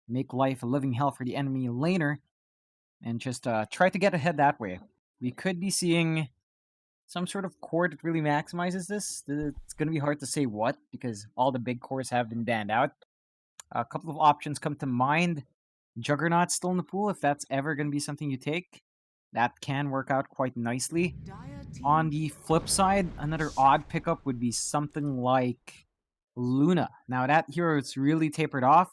make life a living hell for the enemy laner, and just try to get ahead that way. We could be seeing some sort of core that really maximizes this. It's going to be hard to say what, because all the big cores have been banned out. A couple of options come to mind. Juggernaut's still in the pool, if that's ever going to be something you take. That can work out quite nicely. On the flip side, another odd pickup would be something like Luna. Now, that hero is really tapered off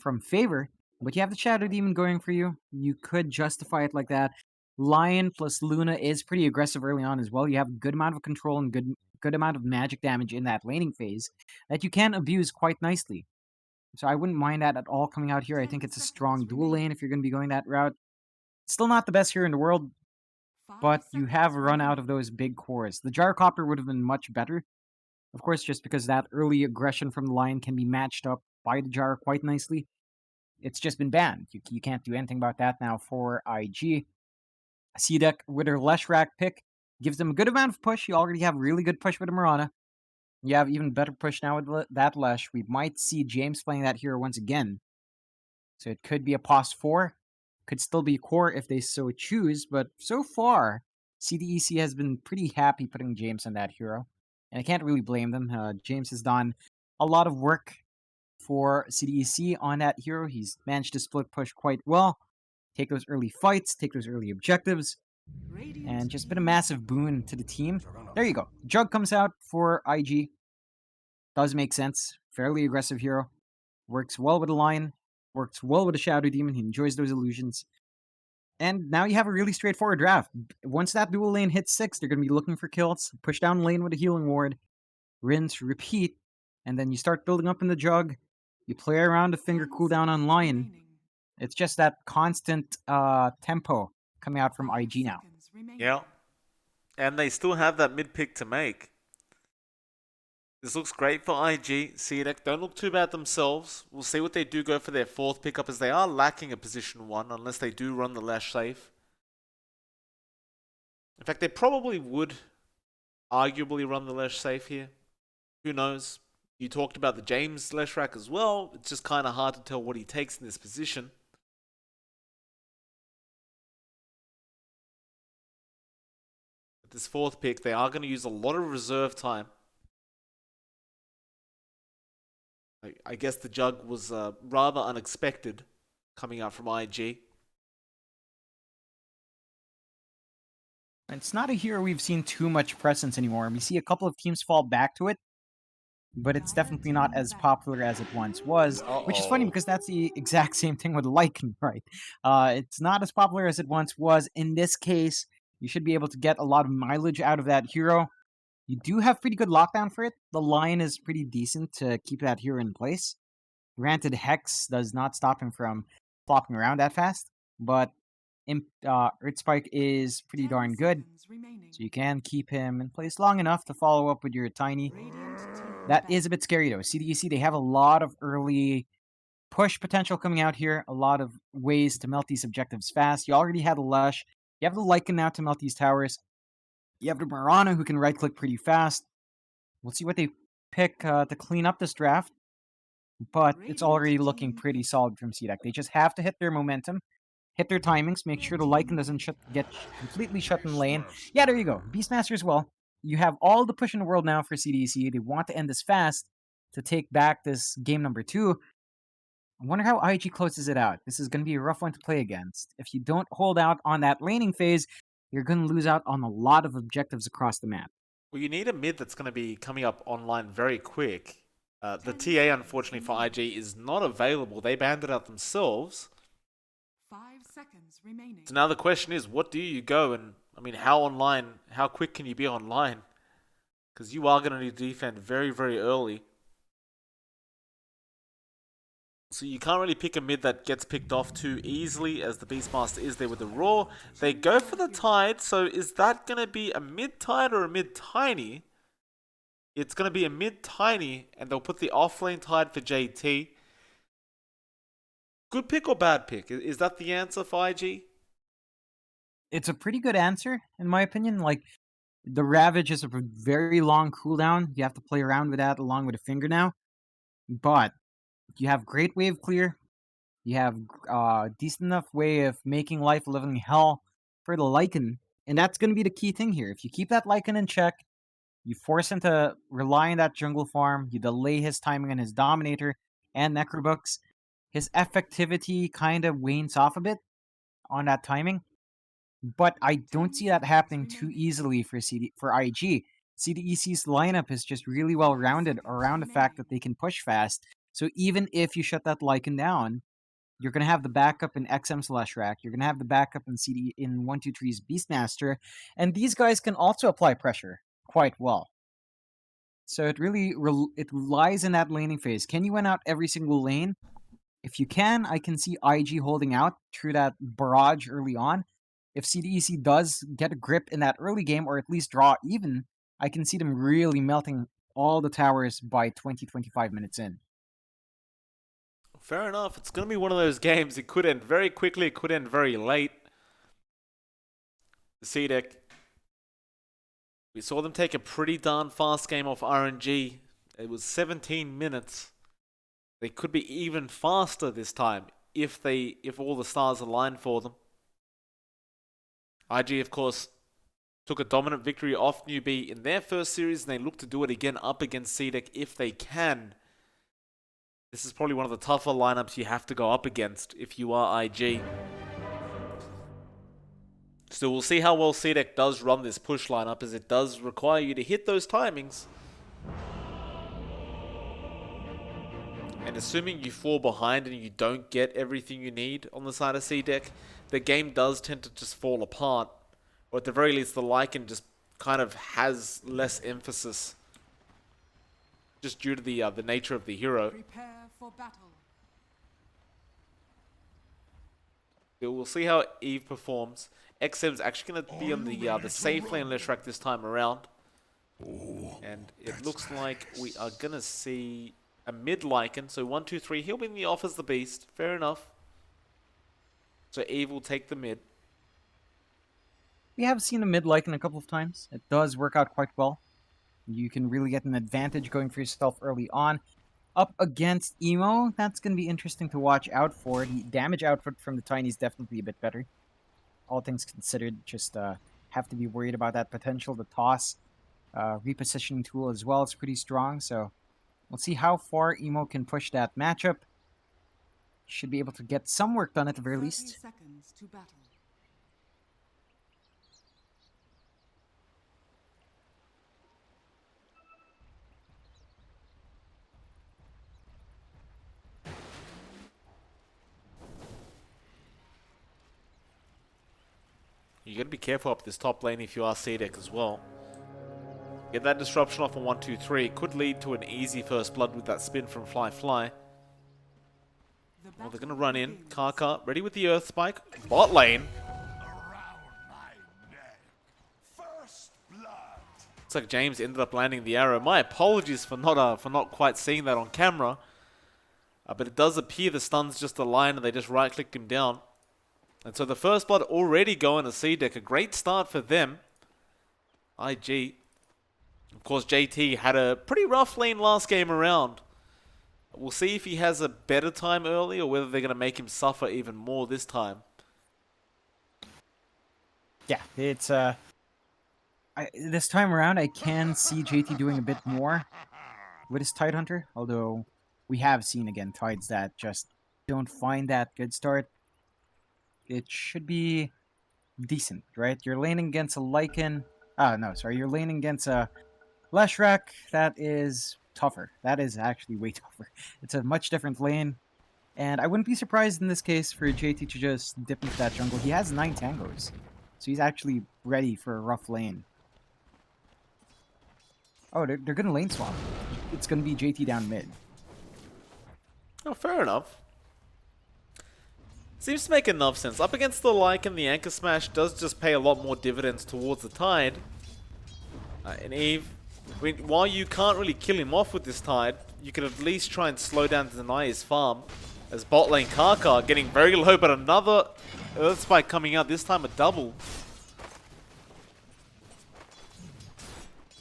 from favor, but you have the Shadow Demon going for you. You could justify it like that. Lion plus Luna is pretty aggressive early on as well. You have a good amount of control and good amount of magic damage in that laning phase that you can abuse quite nicely. So I wouldn't mind that at all coming out here. I think it's a strong dual lane if you're going to be going that route. Still not the best here in the world, but you have run out of those big cores. The Gyrocopter would have been much better, of course, just because that early aggression from the Lion can be matched up by the Gyro quite nicely. It's just been banned. You can't do anything about that now for IG. CDEC with her Leshrac pick gives them a good amount of push. You already have really good push with the Mirana. You have even better push now with that Lesh. We might see James playing that hero once again. So it could be a pos 4. Could still be core if they so choose. But so far, CDEC has been pretty happy putting James on that hero. And I can't really blame them. James has done a lot of work for CDEC on that hero. He's managed to split push quite well. Take those early fights, take those early objectives, and just been a massive boon to the team. There you go. Jug comes out for IG. Does make sense. Fairly aggressive hero. Works well with a Lion. Works well with a Shadow Demon. He enjoys those illusions. And now you have a really straightforward draft. Once that dual lane hits 6, they're going to be looking for kills. Push down lane with a healing ward. Rinse, repeat. And then you start building up in the Jug. You play around the finger cooldown on Lion. It's just that constant tempo coming out from IG now. Yeah. And they still have that mid pick to make. This looks great for IG. CDEC don't look too bad themselves. We'll see what they do go for their 4th pickup, as they are lacking a position 1 unless they do run the Lash safe. In fact, they probably would arguably run the Lash safe here. Who knows? You talked about the James Leshrac as well. It's just kind of hard to tell what he takes in this position. With this 4th pick, they are going to use a lot of reserve time. I guess the Jug was rather unexpected coming out from IG. It's not a hero we've seen too much presence anymore. We see a couple of teams fall back to it, but it's definitely not as popular as it once was, which is funny because that's the exact same thing with Lycan, right? It's not as popular as it once was. In this case, you should be able to get a lot of mileage out of that hero. You do have pretty good lockdown for it. The Lion is pretty decent to keep that hero in place. Granted, Hex does not stop him from flopping around that fast, but Earth Spike is pretty darn good, so you can keep him in place long enough to follow up with your Tiny. That is a bit scary though. CDEC, they have a lot of early push potential coming out here, a lot of ways to melt these objectives fast. You already have the Lush, you have the Lycan now to melt these towers, you have the Mirana who can right-click pretty fast. We'll see what they pick to clean up this draft, but it's already looking pretty solid from CDEC. They just have to hit their momentum, hit their timings, make sure the Lycan doesn't get completely shut in lane. Yeah, there you go. Beastmaster as well. You have all the push in the world now for CDEC. They want to end this fast to take back this game number 2. I wonder how IG closes it out. This is going to be a rough one to play against. If you don't hold out on that laning phase, you're going to lose out on a lot of objectives across the map. Well, you need a mid that's going to be coming up online very quick. The TA, unfortunately, for IG is not available. They banned it out themselves. 5 seconds remaining. So now the question is, what do you go? And I mean, how quick can you be online? Because you are going to need to defend very, very early. So you can't really pick a mid that gets picked off too easily, as the Beastmaster is there with the Raw. They go for the Tide, so is that going to be a mid-Tide or a mid-Tiny? It's going to be a mid-Tiny, and they'll put the off-lane Tide for JT. Good pick or bad pick? Is that the answer for IG? It's a pretty good answer, in my opinion. Like, the Ravage is a very long cooldown. You have to play around with that along with a finger now. But you have great wave clear. You have decent enough way of making life a living hell for the Lycan, and that's going to be the key thing here. If you keep that Lycan in check, you force him to rely on that jungle farm, you delay his timing on his Dominator and Necrobooks, his effectivity kind of wanes off a bit on that timing. But I don't see that happening too easily for IG. CDEC's lineup is just really well rounded around the fact that they can push fast. So even if you shut that Lycan down, you're gonna have the backup in XM's Leshrac. You're gonna have the backup in CD in 123's Beastmaster, and these guys can also apply pressure quite well. So it really it lies in that laning phase. Can you win out every single lane? If you can, I can see IG holding out through that barrage early on. If CDEC does get a grip in that early game, or at least draw even, I can see them really melting all the towers by 20-25 minutes in. Fair enough. It's going to be one of those games. It could end very quickly. It could end very late. The CDEC. We saw them take a pretty darn fast game off RNG. It was 17 minutes. They could be even faster this time if all the stars align for them. IG, of course, took a dominant victory off New B in their first series, and they look to do it again up against CDEC if they can. This is probably one of the tougher lineups you have to go up against if you are IG. So we'll see how well CDEC does run this push lineup, as it does require you to hit those timings. And assuming you fall behind and you don't get everything you need on the side of CDEC, the game does tend to just fall apart. Or at the very least, the Lycan just kind of has less emphasis. Just due to the nature of the hero. Prepare for battle. We'll see how Eve performs. XM's actually going to be on the safe lane Leshrac this time around. And it looks like we are going to see a mid Lycan. So 1, 2, 3. He'll be in the off as the beast. Fair enough. So Eve will take the mid. We have seen a mid Lycan a couple of times. It does work out quite well. You can really get an advantage going for yourself early on. Up against Emo, that's going to be interesting to watch out for. The damage output from the Tiny is definitely a bit better. All things considered, just have to be worried about that potential. The toss repositioning tool as well is pretty strong, so we'll see how far Emo can push that matchup. Should be able to get some work done at the very 30 least. seconds to battle. You got to be careful up this top lane if you are CDEC as well. Get that disruption off on 1, 2, 3. Could lead to an easy first blood with that spin from Fly. Well, they're going to run in. Kaka ready with the Earth Spike. Bot lane. Looks like James ended up landing the arrow. My apologies for not quite seeing that on camera. But it does appear the stun's just a line and they just right-clicked him down. And so the first blood already going to CDEC. A great start for them. IG. Of course, JT had a pretty rough lane last game around. We'll see if he has a better time early or whether they're going to make him suffer even more this time. Yeah, it's this time around I can see JT doing a bit more with his Tidehunter, although we have seen again Tides that just don't find that good start. It should be decent, right? You're laning against a Lycan. You're laning against a Leshrac. That is tougher. That is actually way tougher. It's a much different lane. And I wouldn't be surprised in this case for JT to just dip into that jungle. He has 9 tangos. So he's actually ready for a rough lane. Oh, they're going to lane swap. It's going to be JT down mid. Oh, fair enough. Seems to make enough sense. Up against the Lycan, the Anchor Smash does just pay a lot more dividends towards the Tide. And Eve, I mean, while you can't really kill him off with this Tide, you can at least try and slow down and deny his farm. As bot lane Kaka getting very low, but another Earth Spike coming out, this time a double.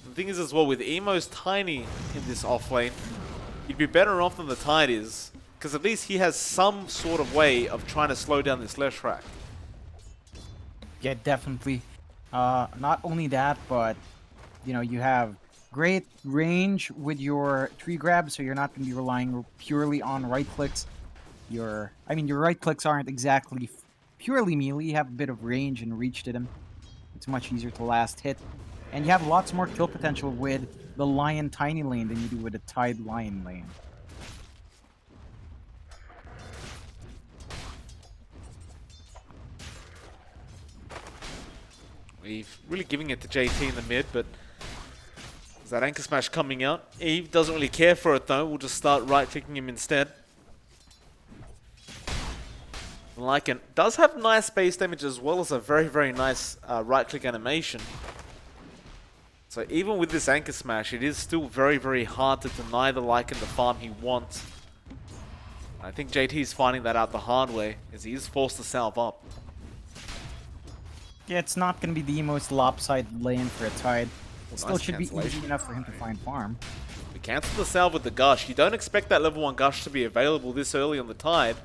The thing is as well, with Emo's Tiny in this off lane, you'd be better off than the Tide is. Because at least he has some sort of way of trying to slow down this Leshrac. Yeah, definitely. Not only that, but you know, you have great range with your tree grab, so you're not going to be relying purely on right clicks. Your right clicks aren't exactly purely melee. You have a bit of range and reach to them. It's much easier to last hit, and you have lots more kill potential with the Lion Tiny lane than you do with the Tide Lion lane. Eve really giving it to JT in the mid, but is that Anchor Smash coming out? Eve doesn't really care for it though. We'll just start right-clicking him instead. Lycan does have nice base damage as well as a very, very nice right-click animation. So even with this Anchor Smash, it is still very, very hard to deny the Lycan the farm he wants. I think JT is finding that out the hard way, as he is forced to salve up. Yeah, it's not going to be the most lopsided lane for a Tide. It still Nice should be easy cancellation. enough for him to find farm. We cancel the salve with the Gush. You don't expect that level 1 Gush to be available this early on the Tide.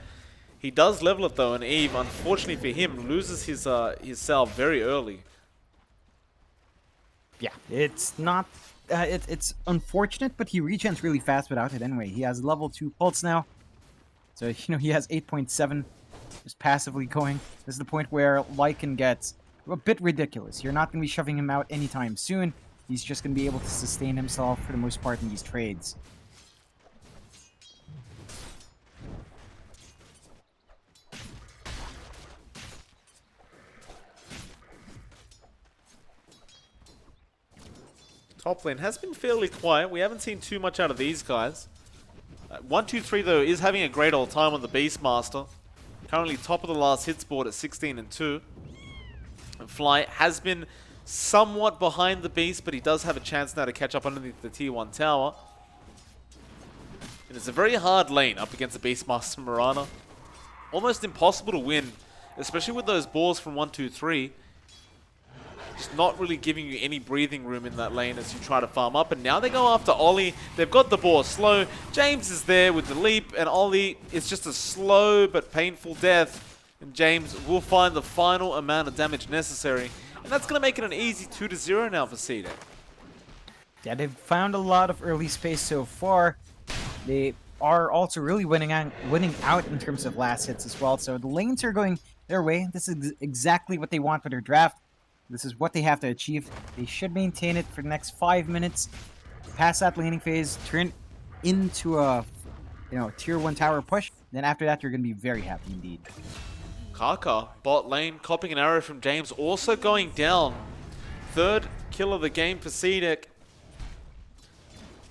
He does level it though, and Eve, unfortunately for him, loses his salve very early. Yeah, it's not... it's unfortunate, but he regens really fast without it anyway. He has level 2 pulse now. So, you know, he has 8.7 just passively going. This is the point where Lycan gets a bit ridiculous. You're not going to be shoving him out anytime soon. He's just going to be able to sustain himself for the most part in these trades. Top lane has been fairly quiet. We haven't seen too much out of these guys. 1-2-3 though is having a great old time on the Beastmaster. Currently top of the last hits board at 16 and 2. And Fly has been somewhat behind the Beast, but he does have a chance now to catch up underneath the tier 1 tower. And it's a very hard lane up against the Beastmaster Mirana. Almost impossible to win, especially with those balls from 1-2-3. Just not really giving you any breathing room in that lane as you try to farm up. And now they go after Ollie. They've got the ball slow. James is there with the leap, and Ollie is just a slow but painful death. And James will find the final amount of damage necessary. And that's going to make it an easy 2-0 now for CDEC. Yeah, they've found a lot of early space so far. They are also really winning out in terms of last hits as well. So the lanes are going their way. This is exactly what they want for their draft. This is what they have to achieve. They should maintain it for the next 5 minutes. Pass that laning phase, turn into a tier 1 tower push. Then after that, you're going to be very happy indeed. Kaka, bot lane, copying an arrow from James, also going down. Third kill of the game for CDEC.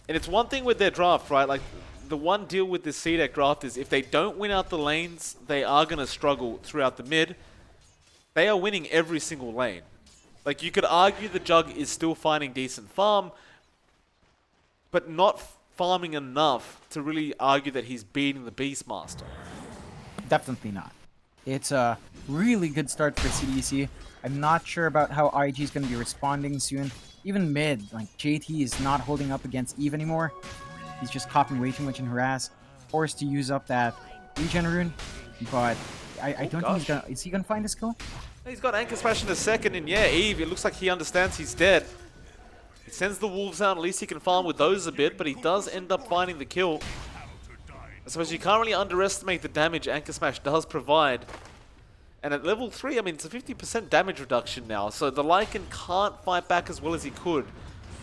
And it's one thing with their draft, right? Like, the one deal with this CDEC draft is if they don't win out the lanes, they are going to struggle throughout the mid. They are winning every single lane. Like, you could argue the Jug is still finding decent farm, but not farming enough to really argue that he's beating the Beastmaster. Definitely not. It's a really good start for CDEC. I'm not sure about how IG is going to be responding soon. Even mid, like JT is not holding up against Eve anymore. He's just copying way too much in harass. Forced to use up that regen rune, but I don't think he's gonna... Is he gonna find his kill? He's got Anchor Smash in a second, and yeah, Eve, it looks like he understands he's dead. He sends the wolves out, at least he can farm with those a bit, but he does end up finding the kill. I suppose you can't really underestimate the damage Anchor Smash does provide. And at level 3, I mean, it's a 50% damage reduction now, so the Lycan can't fight back as well as he could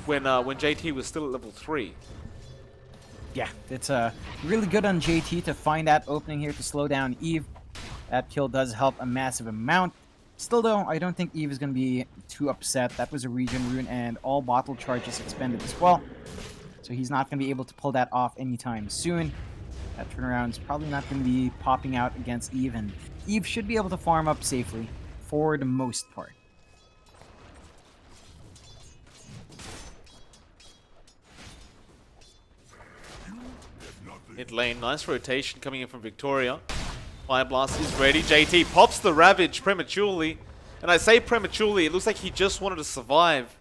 when JT was still at level 3. Yeah, it's really good on JT to find that opening here to slow down Eve. That kill does help a massive amount. Still though, I don't think Eve is going to be too upset. That was a regen rune and all bottle charges expended as well. So he's not going to be able to pull that off anytime soon. That turnaround is probably not going to be popping out against Eve, and Eve should be able to farm up safely for the most part. Mid lane, nice rotation coming in from Victoria. Fire Blast is ready. JT pops the Ravage prematurely. And I say prematurely, it looks like he just wanted to survive.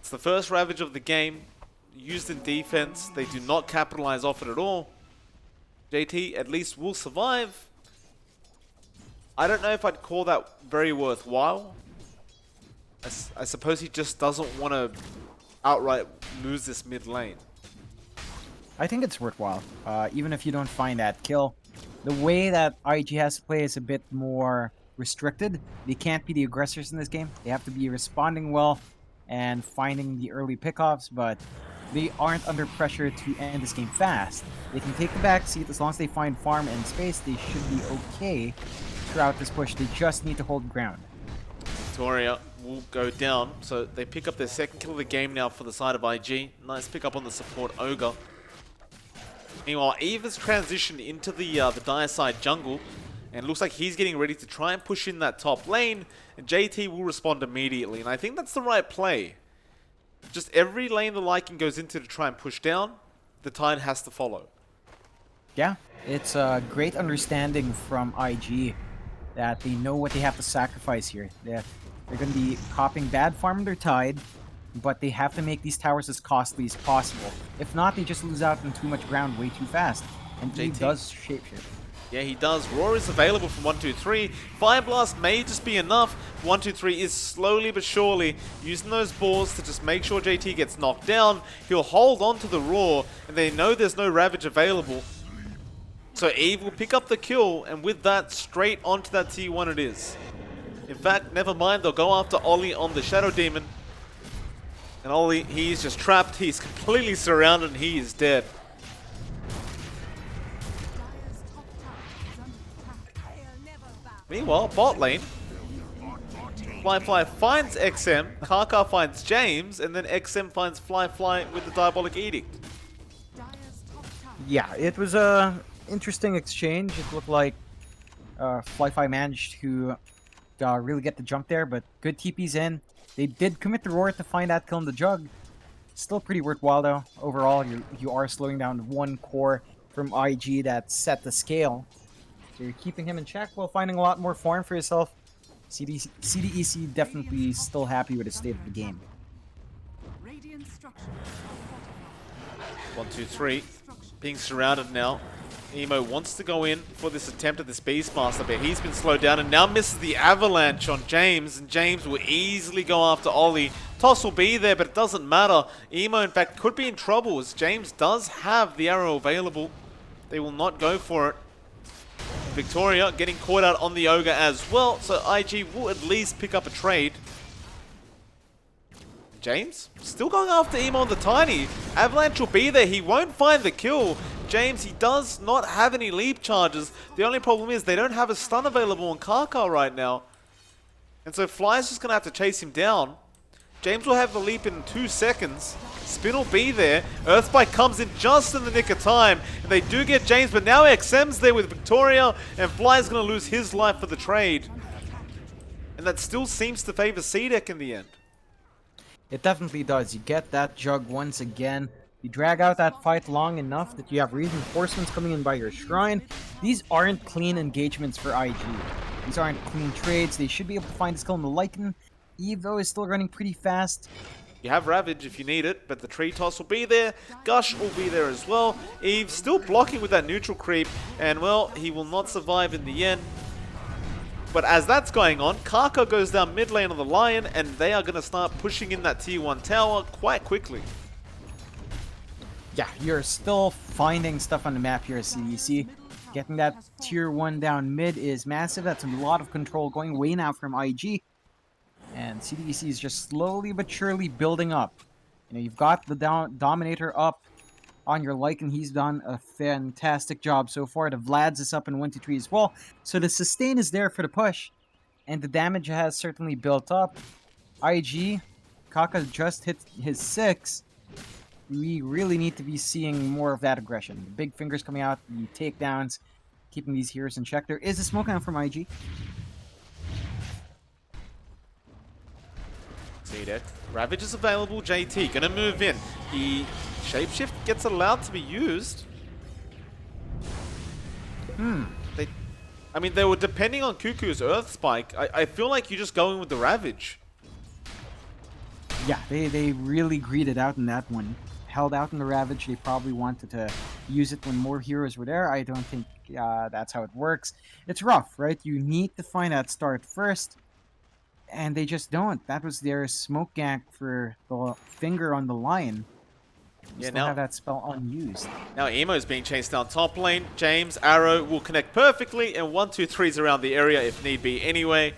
It's the first Ravage of the game. used in defense. They do not capitalize off it at all. JT at least will survive. I don't know if I'd call that very worthwhile. I suppose he just doesn't want to outright lose this mid lane. I think it's worthwhile, even if you don't find that kill. The way that IG has to play is a bit more restricted. They can't be the aggressors in this game. They have to be responding well and finding the early pickoffs, but they aren't under pressure to end this game fast. They can take the back seat as long as they find farm and space. They should be okay throughout this push. They just need to hold ground. Victoria will go down, so they pick up their second kill of the game now for the side of IG. Nice pick up on the support Ogre. Meanwhile, Eve has transitioned into the dire side jungle, and looks like he's getting ready to try and push in that top lane, and JT will respond immediately, and I think that's the right play. Just every lane the Lycan goes into to try and push down, the Tide has to follow. Yeah, it's a great understanding from IG that they know what they have to sacrifice here. They're going to be copying bad farm under Tide, but they have to make these towers as costly as possible. If not, they just lose out on too much ground way too fast. And he does shapeshift. Yeah, he does. Roar is available from 1-2-3. Fire Blast may just be enough. 1-2-3 is slowly but surely using those balls to just make sure JT gets knocked down. He'll hold on to the Roar, and they know there's no Ravage available. So Eve will pick up the kill, and with that, straight onto that T1 it is. In fact, never mind, they'll go after Ollie on the Shadow Demon. And Ollie, he's just trapped, he's completely surrounded, and he is dead. Meanwhile, bot lane, Fly finds XM, Kaka finds James, and then XM finds Fly with the Diabolic Edict. Yeah, it was a interesting exchange. It looked like Fly managed to really get the jump there, but good TP's in. They did commit the Roar to find that kill in the Jug. Still pretty worthwhile though. Overall, you are slowing down one core from IG that set the scale. So you're keeping him in check while finding a lot more farm for yourself. CDEC definitely still happy with the state of the game. 1-2-3, being surrounded now. Emo wants to go in for this attempt at this Beastmaster, but he's been slowed down and now misses the avalanche on James, and James will easily go after Ollie. Toss will be there, but it doesn't matter. Emo, in fact, could be in trouble as James does have the arrow available. They will not go for it. Victoria getting caught out on the Ogre as well, so IG will at least pick up a trade. James still going after Emo on the Tiny. Avalanche will be there, he won't find the kill. James, he does not have any leap charges. The only problem is they don't have a stun available on Kaka right now. And so Fly's just going to have to chase him down. James will have the leap in 2 seconds. Spin will be there. Earthspike comes in just in the nick of time. And they do get James, but now XM's there with Victoria. And Fly's going to lose his life for the trade. And that still seems to favor CDEC in the end. It definitely does. You get that Jug once again. You drag out that fight long enough that you have reinforcements coming in by your shrine. These aren't clean engagements for IG. These aren't clean trades. They should be able to find a skill in the Lycan. Eve, though, is still running pretty fast. You have Ravage if you need it, but the tree toss will be there. Gush will be there as well. Eve still blocking with that neutral creep, and well, he will not survive in the end. But as that's going on, Kaka goes down mid lane on the Lion, and they are going to start pushing in that tier 1 tower quite quickly. Yeah, you're still finding stuff on the map here at CDEC. Getting that tier 1 down mid is massive. That's a lot of control going away now from IG. And CDEC is just slowly but surely building up. You know, you've got the Dominator up on your Lycan. He's done a fantastic job so far. The Vlad's is up in 1-2-3 as well. So the sustain is there for the push. And the damage has certainly built up. IG, Kaka just hit his 6. We really need to be seeing more of that aggression. The big fingers coming out, the takedowns, keeping these heroes in check. There is a smoke down from IG. CDEC. Ravage is available, JT gonna move in. The Shapeshift gets allowed to be used. They were depending on Cuckoo's Earth Spike. I feel like you're just going with the Ravage. Yeah, they really greeded out in that one. held out in the Ravage. They probably wanted to use it when more heroes were there. I don't think that's how it works. It's rough, right? You need to find that start first, and they just don't. That was their smoke gank for the finger on the Lion. You still have that spell unused. Now Emo's being chased down top lane. James, Arrow will connect perfectly, and 1-2-3s around the area if need be anyway.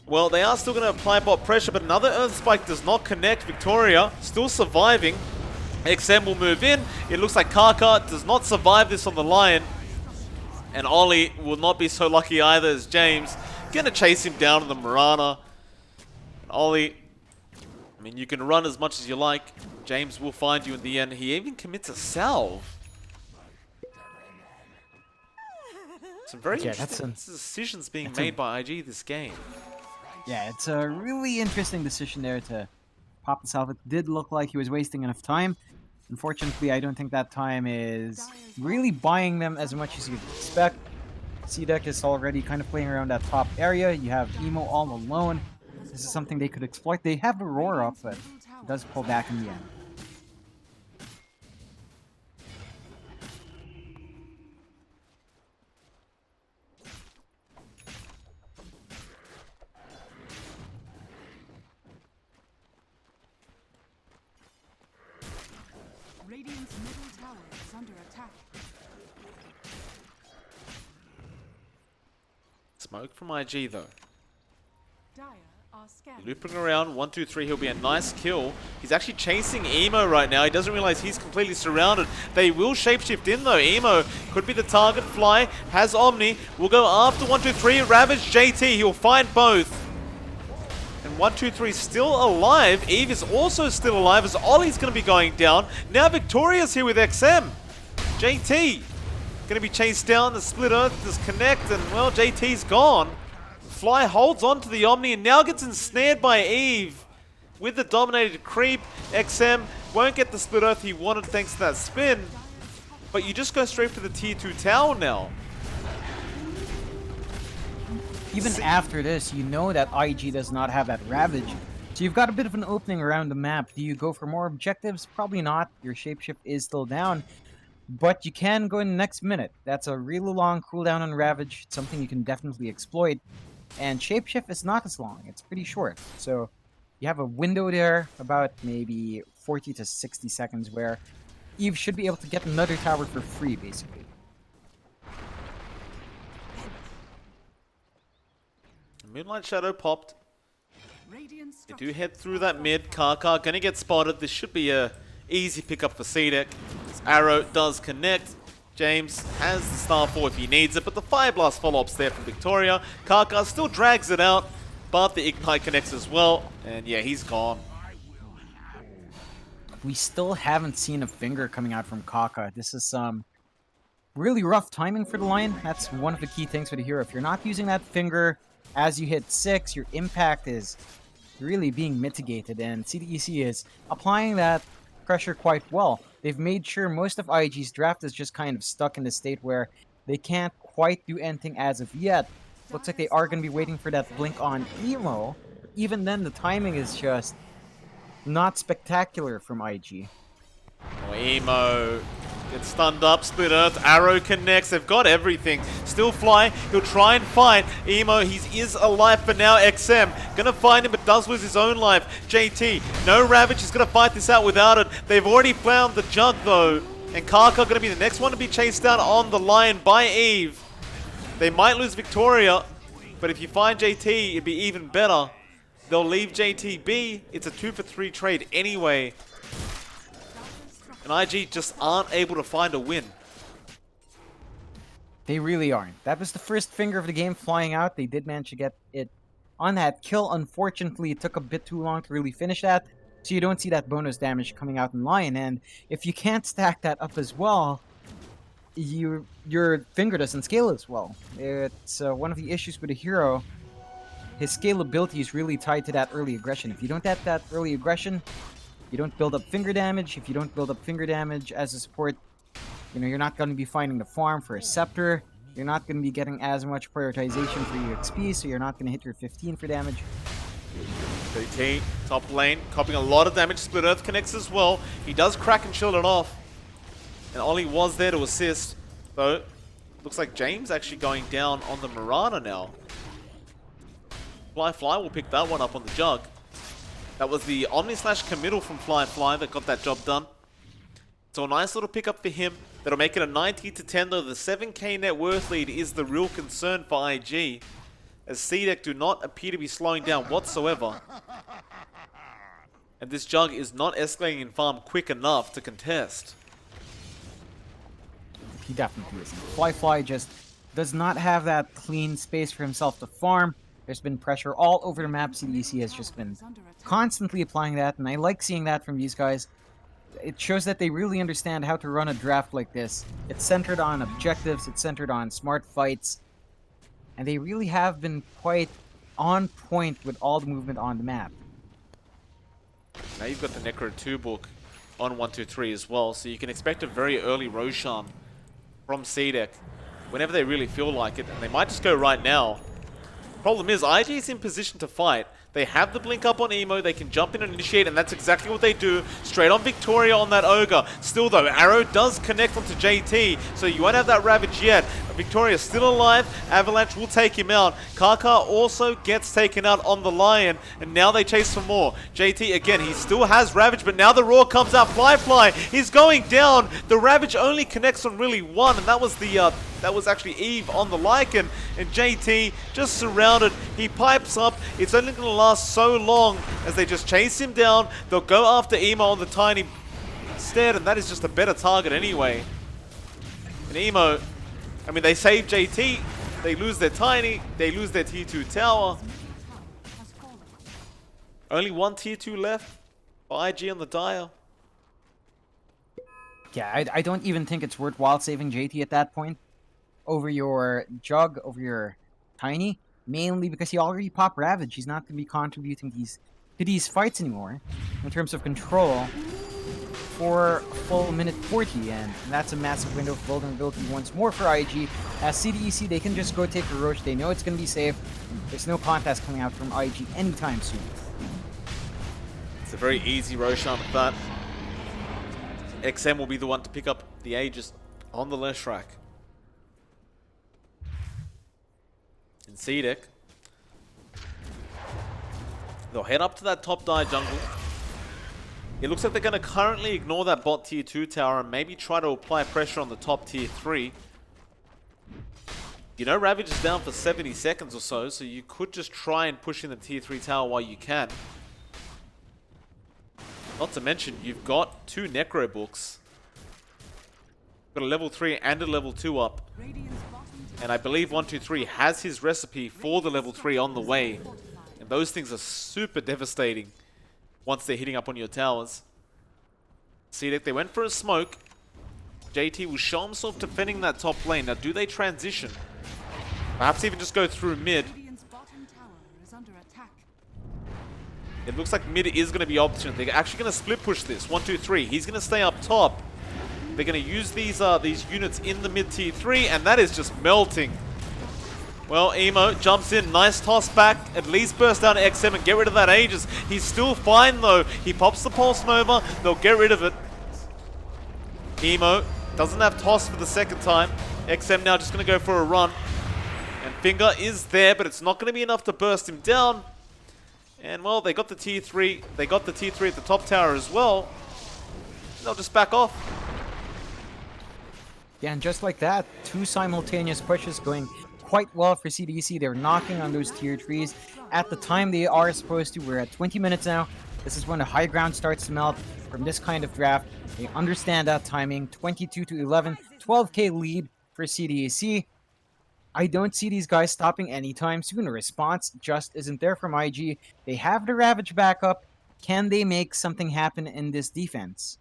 Well, they are still going to apply bot pressure, but another Earth Spike does not connect. Victoria still surviving. XM will move in. It looks like Kaka does not survive this on the Lion. And Ollie will not be so lucky either, as James going to chase him down on the Mirana. And Ollie, I mean, you can run as much as you like. James will find you in the end. He even commits a salve. Some very interesting decisions being made by IG this game. Yeah, it's a really interesting decision there to pop the salve. It did look like he was wasting enough time. Unfortunately, I don't think that time is really buying them as much as you'd expect. CDEC is already kind of playing around that top area. You have Emo all alone. This is something they could exploit. They have Aurora up, but it does pull back in the end. Radiant's middle tower is under attack. Smoke from IG though. Dire are scanning. Looping around, 1-2-3, he'll be a nice kill. He's actually chasing Emo right now. He doesn't realize he's completely surrounded. They will shapeshift in though. Emo could be the target. Fly has Omni. Will go after 1-2-3. Ravage JT. He'll find both. And 1-2-3 still alive. Eve is also still alive as Ollie's going to be going down. Now Victoria's here with XM. JT going to be chased down. The split earth does connect and well, JT's gone. Fly holds on to the Omni and now gets ensnared by Eve with the dominated creep. XM won't get the split earth he wanted thanks to that spin. But you just go straight for the tier 2 tower now. Even after this, you know that IG does not have that Ravage. So you've got a bit of an opening around the map. Do you go for more objectives? Probably not. Your shapeshift is still down. But you can go in the next minute. That's a really long cooldown on Ravage. It's something you can definitely exploit. And shapeshift is not as long. It's pretty short. So you have a window there, about maybe 40 to 60 seconds, where Eve should be able to get another tower for free, basically. Moonlight Shadow popped. Radiant's They do head through that mid. Kaka gonna get spotted. This should be a easy pickup for CDEC. This arrow does connect. James has the Star 4 if he needs it, but the Fire Blast follow-ups there from Victoria. Kaka still drags it out, but the Ignite connects as well. And yeah, he's gone. We still haven't seen a finger coming out from Kaka. This is some really rough timing for the Lion. That's one of the key things for the hero. If you're not using that finger as you hit 6, your impact is really being mitigated, and CDEC is applying that pressure quite well. They've made sure most of IG's draft is just kind of stuck in the state where they can't quite do anything as of yet. Looks like they are going to be waiting for that blink on Emo. Even then, the timing is just not spectacular from IG. Oh, Emo gets stunned up, split earth, arrow connects, they've got everything. Still Fly, he'll try and find Emo, he is alive for now. XM gonna find him but does lose his own life. JT, no Ravage, he's gonna fight this out without it. They've already found the jug though, and Kaka gonna be the next one to be chased down on the Lion by Eve. They might lose Victoria, but if you find JT, it'd be even better. They'll leave JT be. It's a 2-for-3 trade anyway. And IG just aren't able to find a win. They really aren't. That was the first finger of the game flying out. They did manage to get it on that kill. Unfortunately, it took a bit too long to really finish that. So you don't see that bonus damage coming out in Lion. And if you can't stack that up as well, your finger doesn't scale as well. It's one of the issues with a hero. His scalability is really tied to that early aggression. If you don't have that early aggression, you don't build up finger damage. If you don't build up finger damage as a support, you're not going to be finding the farm for a scepter. You're not going to be getting as much prioritization for your XP, so you're not going to hit your 15 for damage. JT, top lane, copying a lot of damage. Split Earth connects as well. He does crack and shield it off. And Ollie was there to assist. Though, looks like James actually going down on the Mirana now. Fly will pick that one up on the Jug. That was the Omni/committal from Fly that got that job done. So a nice little pickup for him. That'll make it a 90-10 though. The 7k net worth lead is the real concern for IG, as CDEC do not appear to be slowing down whatsoever. And this Jug is not escalating in farm quick enough to contest. He definitely isn't. Fly just does not have that clean space for himself to farm. There's been pressure all over the map. CDEC has just been constantly applying that, and I like seeing that from these guys. It shows that they really understand how to run a draft like this. It's centered on objectives, it's centered on smart fights, and they really have been quite on point with all the movement on the map. Now you've got the Necro 2 book on 1-2-3 as well, so you can expect a very early Roshan from CDEC whenever they really feel like it, and they might just go right now. Problem is, IG is in position to fight. They have the blink up on Emo, they can jump in and initiate, and that's exactly what they do. Straight on Victoria on that Ogre. Still though, Arrow does connect onto JT, so you won't have that Ravage yet. Victoria's still alive, Avalanche will take him out. Kaka also gets taken out on the Lion, and now they chase for more. JT, again, he still has Ravage, but now the Roar comes out. Fly, he's going down. The Ravage only connects on really one, and that was actually Eve on the Lycan, and JT just surrounded. He pipes up. It's only going to last so long as they just chase him down. They'll go after Emo on the Tiny instead, and that is just a better target anyway. And Emo, I mean, they save JT, they lose their Tiny, they lose their tier 2 tower. Only one tier 2 left for IG on the Dire. Yeah, I don't even think it's worthwhile saving JT at that point over your Jug, over your Tiny, mainly because he already popped Ravage. He's not going to be contributing to these fights anymore in terms of control for a full minute 40, and that's a massive window of vulnerability once more for IG. As CDEC, they can just go take a Roche. They know it's going to be safe. There's no contest coming out from IG anytime soon. It's a very easy Roshan with that. XM will be the one to pick up the Aegis on the Leshrac. And CDEC, they'll head up to that top Dire jungle. It looks like they're going to currently ignore that bot tier 2 tower and maybe try to apply pressure on the top tier 3. You know, Ravage is down for 70 seconds or so, so you could just try and push in the tier 3 tower while you can. Not to mention, you've got 2 Necro books. You've got a level 3 and a level 2 up. And I believe 1-2-3 has his recipe for the level 3 on the way. And those things are super devastating once they're hitting up on your towers. CDEC, they went for a smoke. JT will show himself defending that top lane. Now, do they transition? Perhaps even just go through mid. It looks like mid is going to be option. They're actually going to split push this. 1-2-3. He's going to stay up top. They're going to use these units in the mid tier 3, and that is just melting. Well, Emo jumps in, nice toss back, at least burst down to XM and get rid of that Aegis. He's still fine though. He pops the Pulse Nova, they'll get rid of it. Emo doesn't have toss for the second time. XM now just going to go for a run. And Finger is there, but it's not going to be enough to burst him down. And well, they got the tier 3. They got the tier 3 at the top tower as well. They'll just back off. Yeah, and just like that, 2 simultaneous pushes going quite well for CDEC. They're knocking on those tier 3s at the time they are supposed to. We're at 20 minutes now. This is when the high ground starts to melt from this kind of draft. They understand that timing. 22-11, 12k lead for CDEC. I don't see these guys stopping anytime soon. A response just isn't there from IG. They have the Ravage backup. Can they make something happen in this defense?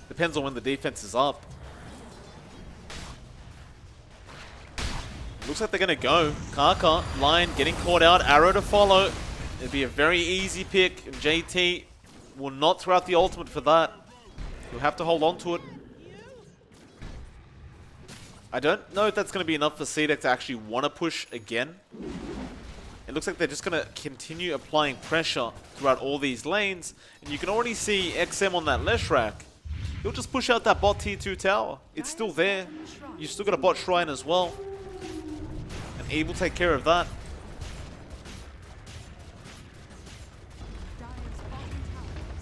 Depends on when the defense is up. Looks like they're going to go. Kaka, Lion getting caught out. Arrow to follow. It'd be a very easy pick. And JT will not throw out the ultimate for that. He'll have to hold on to it. I don't know if that's going to be enough for CDEC to actually want to push again. It looks like they're just going to continue applying pressure throughout all these lanes. And you can already see XM on that Leshrac. He'll just push out that bot tier 2 tower. It's still there. You've still got a bot shrine as well. And Eve will take care of that.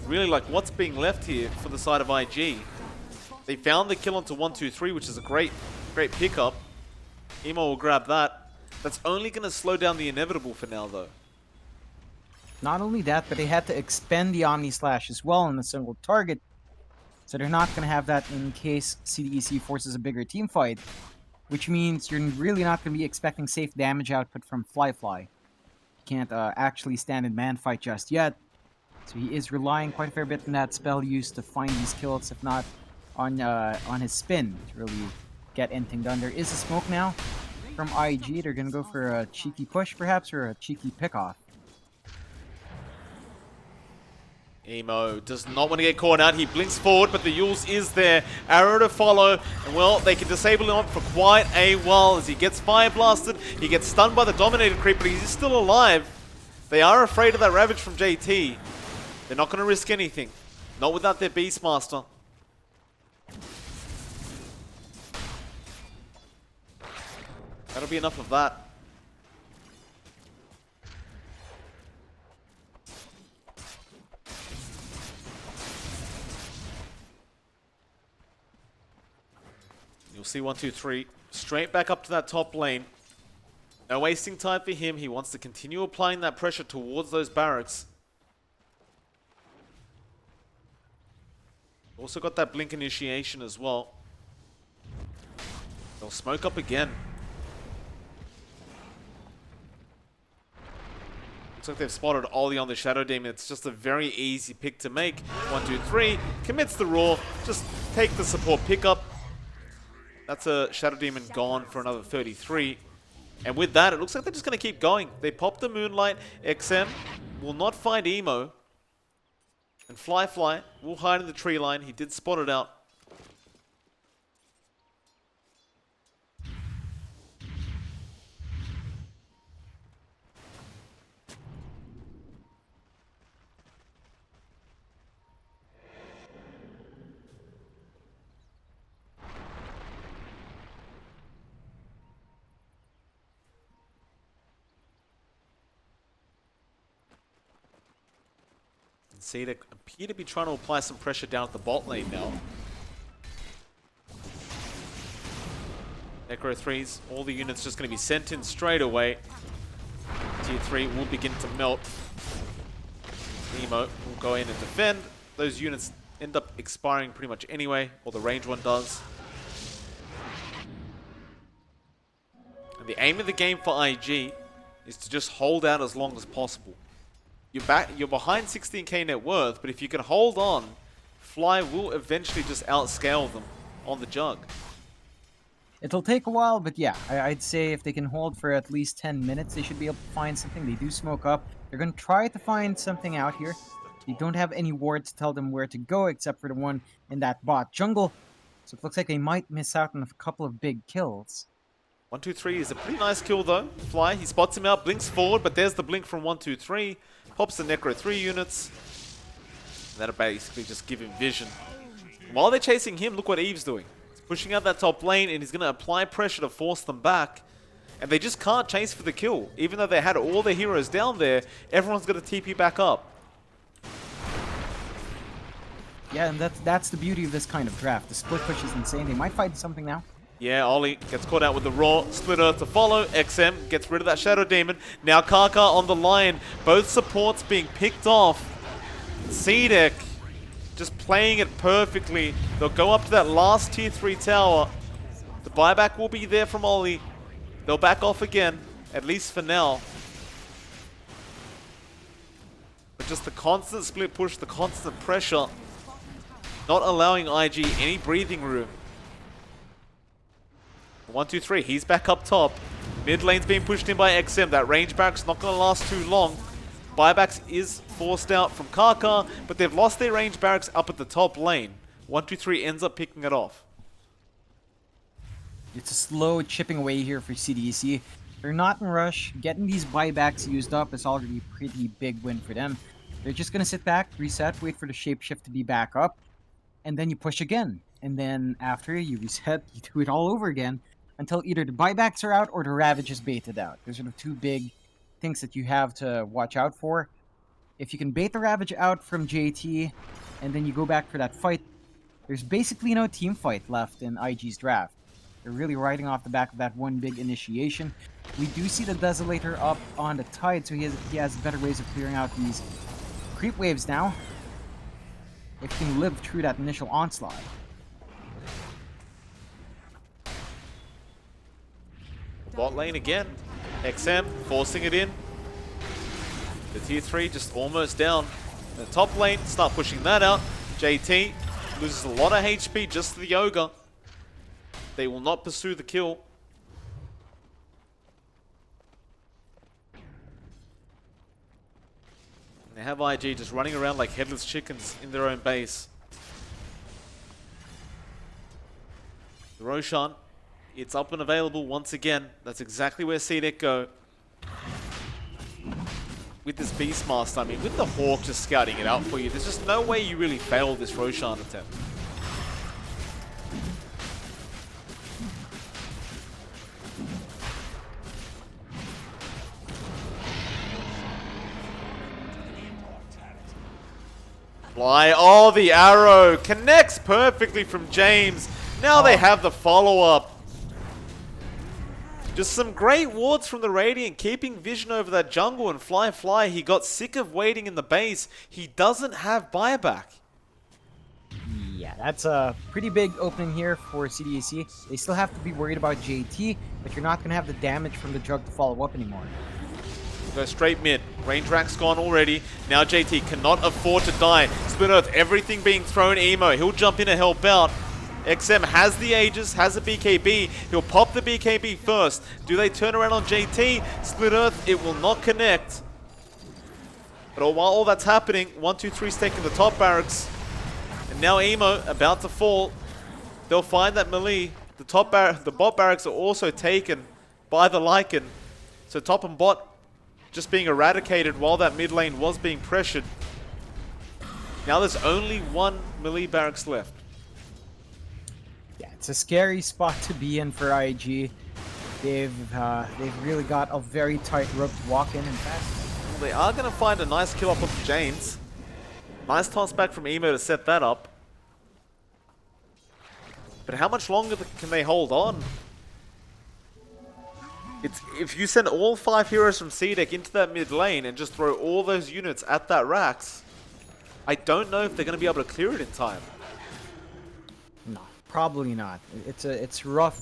Really, like, what's being left here for the side of IG? They found the kill onto 1-2-3, which is a great pickup. Emo will grab that. That's only going to slow down the inevitable for now, though. Not only that, but they had to expend the Omni Slash as well on a single target. So they're not going to have that in case CDEC forces a bigger team fight. Which means you're really not going to be expecting safe damage output from Fly. Can't actually stand in man fight just yet. So he is relying quite a fair bit on that spell use to find these kills, if not on his spin to really get anything done. There is a smoke now from IG. They're going to go for a cheeky push, perhaps, or a cheeky pick-off. Emo does not want to get caught out. He blinks forward, but the Yules is there. Arrow to follow. And, well, they can disable him for quite a while as he gets fire blasted. He gets stunned by the Dominated creep, but he's still alive. They are afraid of that Ravage from JT. They're not going to risk anything. Not without their Beastmaster. That'll be enough of that. You'll see 1-2-3 straight back up to that top lane. No wasting time for him. He wants to continue applying that pressure towards those barracks. Also got that blink initiation as well. They'll smoke up again. Looks like they've spotted Ollie on the Shadow Demon. It's just a very easy pick to make. 1-2-3 commits the Roar. Just take the support pickup. That's a Shadow Demon gone for another 33. And with that, it looks like they're just going to keep going. They pop the Moonlight. XM will not find Emo. And Fly will hide in the tree line. He did spot it out. CDEC appear to be trying to apply some pressure down at the bot lane now. Necro 3s, all the units just going to be sent in straight away. Tier 3 will begin to melt. Emo will go in and defend. Those units end up expiring pretty much anyway, or the range one does. And the aim of the game for IG is to just hold out as long as possible. You're behind 16k net worth, but if you can hold on, Fly will eventually just outscale them on the jug. It'll take a while, but yeah, I'd say if they can hold for at least 10 minutes, they should be able to find something. They do smoke up. They're going to try to find something out here. They don't have any ward to tell them where to go, except for the one in that bot jungle. So it looks like they might miss out on a couple of big kills. 1-2-3 is a pretty nice kill though. Fly, he spots him out, blinks forward, but there's the blink from 1-2-3. Pops the Necro 3 units. And that'll basically just give him vision. While they're chasing him, look what Eve's doing. He's pushing out that top lane and he's going to apply pressure to force them back. And they just can't chase for the kill. Even though they had all their heroes down there, everyone's going to TP back up. Yeah, and that's the beauty of this kind of draft. The split push is insane. They might find something now. Yeah, Ollie gets caught out with the Raw. Split Earth to follow. XM gets rid of that Shadow Demon. Now Kaka on the line. Both supports being picked off. CDEC just playing it perfectly. They'll go up to that last tier 3 tower. The buyback will be there from Ollie. They'll back off again, at least for now. But just the constant split push, the constant pressure, not allowing IG any breathing room. 1-2-3, he's back up top. Mid lane's being pushed in by XM. That range barrack's not going to last too long. Buybacks is forced out from Kaka, but they've lost their range barracks up at the top lane. 1-2-3 ends up picking it off. It's a slow chipping away here for CDEC. They're not in a rush. Getting these buybacks used up is already a pretty big win for them. They're just gonna sit back, reset, wait for the shapeshift to be back up, and then you push again. And then after you reset, you do it all over again until either the buybacks are out or the Ravage is baited out. Those are the two big things that you have to watch out for. If you can bait the Ravage out from JT, and then you go back for that fight, there's basically no team fight left in IG's draft. They're really riding off the back of that one big initiation. We do see the Desolator up on the Tide, so he has better ways of clearing out these creep waves now. If he can live through that initial onslaught. Bot lane again. XM forcing it in. The tier 3 just almost down. The top lane, start pushing that out. JT loses a lot of HP just to the Ogre. They will not pursue the kill. And they have IG just running around like headless chickens in their own base. The Roshan, it's up and available once again. That's exactly where CDEC go. With this Beastmaster, I mean, with the Hawk just scouting it out for you, there's just no way you really fail this Roshan attempt. Fly, oh, the arrow connects perfectly from James. Now they have the follow-up. Just some great wards from the Radiant, keeping vision over that jungle, and Fly, he got sick of waiting in the base. He doesn't have buyback. Yeah, that's a pretty big opening here for CDEC. They still have to be worried about JT, but you're not going to have the damage from the Jug to follow up anymore. Go straight mid. Range rack's gone already. Now JT cannot afford to die. Split Earth, everything being thrown emo. He'll jump in and help out. XM has the Aegis, has a BKB. He'll pop the BKB first. Do they turn around on JT? Split Earth, it will not connect. But while all that's happening, 1-2-3's taking the top barracks. And now emo about to fall. They'll find that melee. The bot barracks are also taken by the Lycan. So top and bot just being eradicated while that mid lane was being pressured. Now there's only one melee barracks left. Yeah, it's a scary spot to be in for IG. They've really got a very tight rope to walk in. In fact, Well, they are going to find a nice kill up of James. Nice toss back from Emo to set that up. But how much longer can they hold on? If you send all 5 heroes from CDEC into that mid lane and just throw all those units at that Rax, I don't know if they're going to be able to clear it in time. no, probably not. It's rough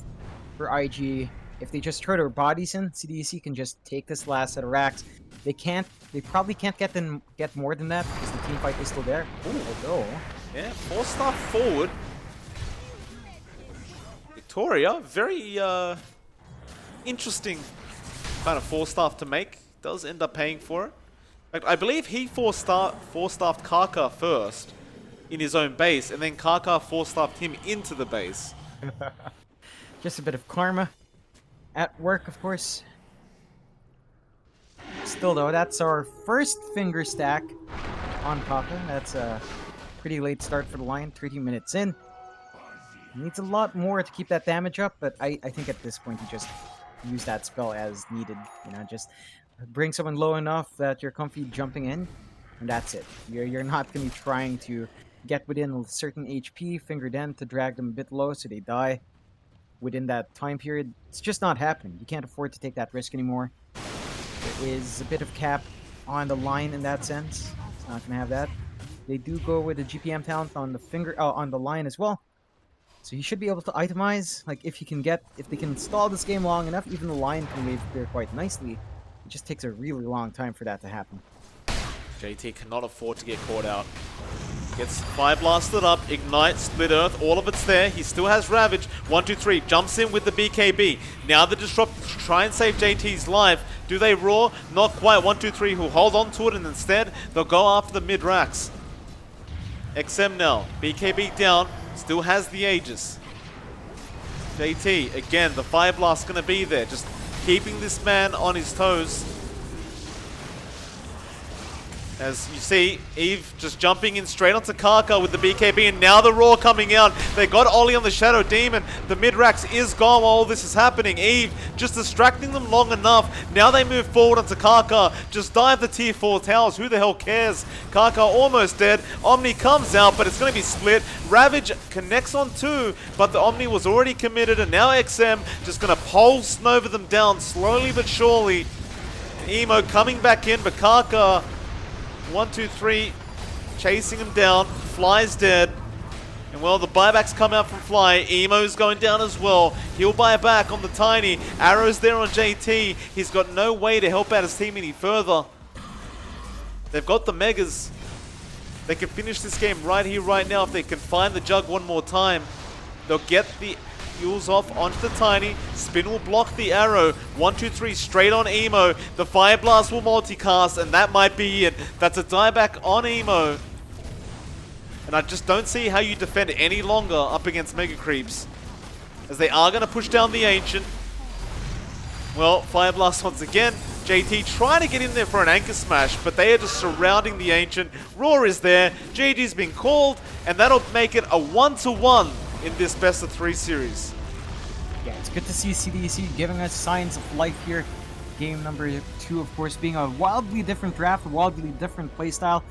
for IG. If they just throw their bodies in, CDEC can just take this last set of racks. They probably can't get more than that because the team fight is still there. Although, Yeah, 4-star forward. Victoria, very interesting kind of 4-star to make. Does end up paying for it. In fact, I believe he 4-staffed Kaka first in his own base, and then Kaka 4-staffed him into the base. just a bit of karma at work, of course. Still though, that's our first finger stack on Kaka. That's a pretty late start for the line, 30 minutes in. Needs a lot more to keep that damage up, but I think at this point you just use that spell as needed. You know, just bring someone low enough that you're comfy jumping in, and that's it. You're not going to be trying to get within a certain HP, finger them to drag them a bit low so they die within that time period. It's just not happening. You can't afford to take that risk anymore. There is a bit of cap on the line in that sense. It's not going to have that. They do go with the GPM talent on the line as well. So you should be able to itemize, like if they can stall this game long enough, even the line can wave clear quite nicely. It just takes a really long time for that to happen. JT cannot afford to get caught out. Gets fire blasted up, ignite, split earth, all of it's there. He still has Ravage. 1-2-3 jumps in with the BKB. Now the disrupt to try and save JT's life. Do they roar? Not quite. 1-2-3 who hold on to it, and instead they'll go after the mid racks. XM now, BKB down, still has the Aegis. JT, again, the Fire Blast going to be there. Just keeping this man on his toes. As you see, Eve just jumping in straight onto Kaka with the BKB, and now the Roar coming out. They got Ollie on the Shadow Demon. The mid-rax is gone while all this is happening. Eve just distracting them long enough. Now they move forward onto Kaka. Just dive the tier 4 towers. Who the hell cares? Kaka almost dead. Omni comes out, but it's going to be split. Ravage connects on 2, but the Omni was already committed, and now XM just going to pulse Nova them down slowly but surely. Emo coming back in, but Kaka... 1, 2, 3, chasing him down. Fly's dead. And well, the buybacks come out from Fly. Emo's going down as well. He'll buy back on the Tiny. Arrow's there on JT. He's got no way to help out his team any further. They've got the Megas. They can finish this game right here, right now if they can find the Jug one more time. They'll get the Fuels off onto the Tiny. Spin will block the arrow. 1, 2, 3 straight on Emo. The Fire Blast will multicast, and that might be it. That's a dieback on Emo. And I just don't see how you defend any longer up against Mega Creeps, as they are going to push down the Ancient. Well, Fire Blast once again. JT trying to get in there for an anchor smash, but they are just surrounding the Ancient. Roar is there. GG's been called, and that'll make it a 1-1 in this best of 3 series. Yeah, it's good to see CDEC giving us signs of life here. Game number 2, of course, being a wildly different draft, a wildly different playstyle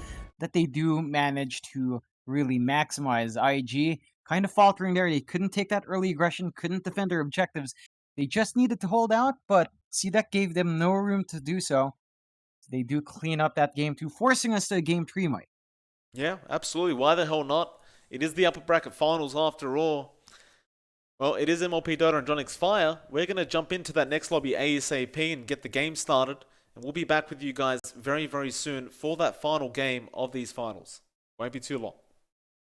that they do manage to really maximize. IG kind of faltering there. They couldn't take that early aggression, couldn't defend their objectives. They just needed to hold out, but CDEC gave them no room to do so. They do clean up that game 2, forcing us to a game 3, Mike. Yeah, absolutely. Why the hell not? It is the upper bracket finals after all. Well, it is MLP Dota and Jonix Fire. We're going to jump into that next lobby ASAP and get the game started. And we'll be back with you guys very, very soon for that final game of these finals. Won't be too long.